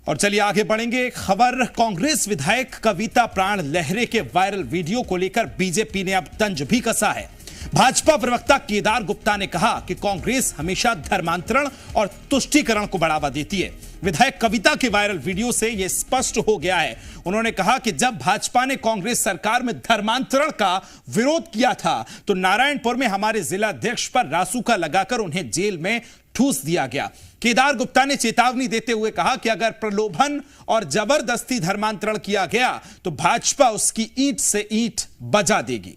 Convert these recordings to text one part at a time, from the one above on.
और चलिए आगे बढ़ेंगे। खबर कांग्रेस विधायक कविता प्राण लहरे के वायरल वीडियो को लेकर बीजेपी ने अब तंज भी कसा है। भाजपा प्रवक्ता केदार गुप्ता ने कहा कि कांग्रेस हमेशा धर्मांतरण और तुष्टीकरण को बढ़ावा देती है। विधायक कविता के वायरल वीडियो से यह स्पष्ट हो गया है। उन्होंने कहा कि जब भाजपा ने कांग्रेस सरकार में धर्मांतरण का विरोध किया था तो नारायणपुर में हमारे जिला अध्यक्ष पर रासुका लगाकर उन्हें जेल में ठूस दिया गया। केदार गुप्ता ने चेतावनी देते हुए कहा कि अगर प्रलोभन और जबरदस्ती धर्मांतरण किया गया तो भाजपा उसकी ईंट से ईंट बजा देगी।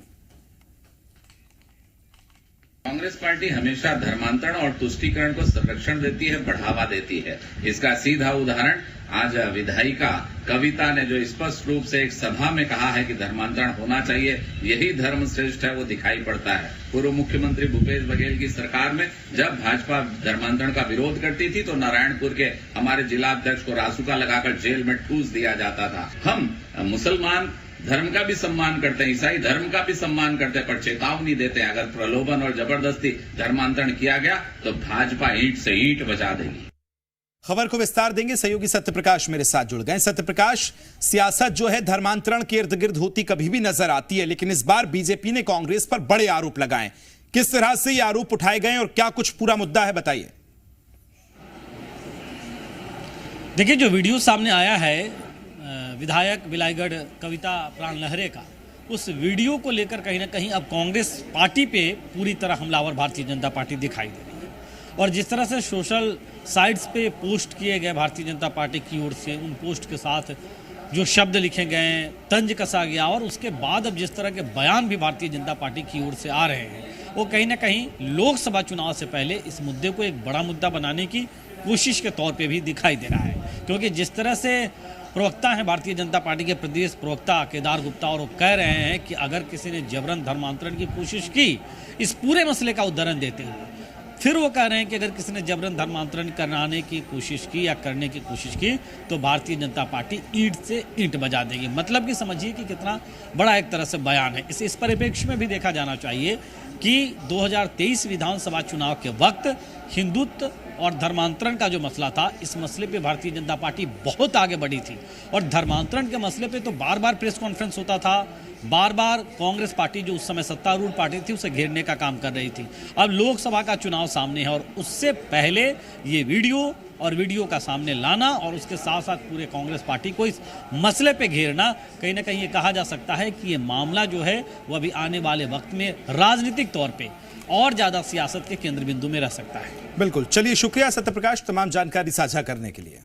कांग्रेस पार्टी हमेशा धर्मांतरण और तुष्टीकरण को संरक्षण देती है, बढ़ावा देती है। इसका सीधा उदाहरण आज विधायिका कविता ने जो स्पष्ट रूप से एक सभा में कहा है कि धर्मांतरण होना चाहिए, यही धर्म श्रेष्ठ है, वो दिखाई पड़ता है। पूर्व मुख्यमंत्री भूपेश बघेल की सरकार में जब भाजपा धर्मांतरण का विरोध करती थी तो नारायणपुर के हमारे जिला अध्यक्ष को रासुका लगाकर जेल में ठूस दिया जाता था। हम मुसलमान धर्म का भी सम्मान करते हैं, ईसाई धर्म का भी सम्मान करते हैं, पर चेतावनी देते हैं अगर प्रलोभन और जबरदस्ती धर्मांतरण किया गया तो भाजपा ईंट से ईंट बजा देगी। खबर को विस्तार देंगे, सहयोगी सत्यप्रकाश मेरे साथ जुड़ गए। सत्यप्रकाश, सियासत जो है धर्मांतरण के इर्द गिर्द होती कभी भी नजर आती है, लेकिन इस बार बीजेपी ने कांग्रेस पर बड़े आरोप लगाए। किस तरह से ये आरोप उठाए गए और क्या कुछ पूरा मुद्दा है, बताइए। देखिए, जो वीडियो सामने आया है विधायक विलायगढ़ कविता प्राण लहरे का, उस वीडियो को लेकर कहीं ना कहीं अब कांग्रेस पार्टी पे पूरी तरह हमलावर भारतीय जनता पार्टी दिखाई दे रही है। और जिस तरह से सोशल साइट्स पे पोस्ट किए गए भारतीय जनता पार्टी की ओर से, उन पोस्ट के साथ जो शब्द लिखे गए, तंज कसा गया, और उसके बाद अब जिस तरह के बयान भी भारतीय जनता पार्टी की ओर से आ रहे हैं, वो कहीं ना कहीं लोकसभा चुनाव से पहले इस मुद्दे को एक बड़ा मुद्दा बनाने की कोशिश के तौर पे भी दिखाई दे रहा है। क्योंकि जिस तरह से प्रवक्ता हैं भारतीय जनता पार्टी के प्रदेश प्रवक्ता केदार गुप्ता, और वो कह रहे हैं कि अगर किसी ने जबरन धर्मांतरण की कोशिश की, इस पूरे मसले का उदाहरण देते हुए फिर वो कह रहे हैं कि अगर किसी ने जबरन धर्मांतरण कराने की कोशिश की या करने की कोशिश की तो भारतीय जनता पार्टी ईंट से ईंट बजा देगी। मतलब कि समझिए कि कितना बड़ा एक तरह से बयान है। इस परिप्रेक्ष्य में भी देखा जाना चाहिए कि 2023 विधानसभा चुनाव के वक्त हिंदुत्व और धर्मांतरण का जो मसला था, इस मसले पे भारतीय जनता पार्टी बहुत आगे बढ़ी थी। और धर्मांतरण के मसले पे तो बार बार प्रेस कॉन्फ्रेंस होता था, बार बार कांग्रेस पार्टी जो उस समय सत्तारूढ़ पार्टी थी उसे घेरने का काम कर रही थी। अब लोकसभा का चुनाव सामने है और उससे पहले ये वीडियो का सामने लाना और उसके साथ साथ पूरे कांग्रेस पार्टी को इस मसले पे घेरना, कहीं ना कहीं ये कहा जा सकता है कि ये मामला जो है वो अभी आने वाले वक्त में राजनीतिक तौर पे और ज्यादा सियासत के केंद्र बिंदु में रह सकता है। बिल्कुल, चलिए शुक्रिया सत्यप्रकाश तमाम जानकारी साझा करने के लिए।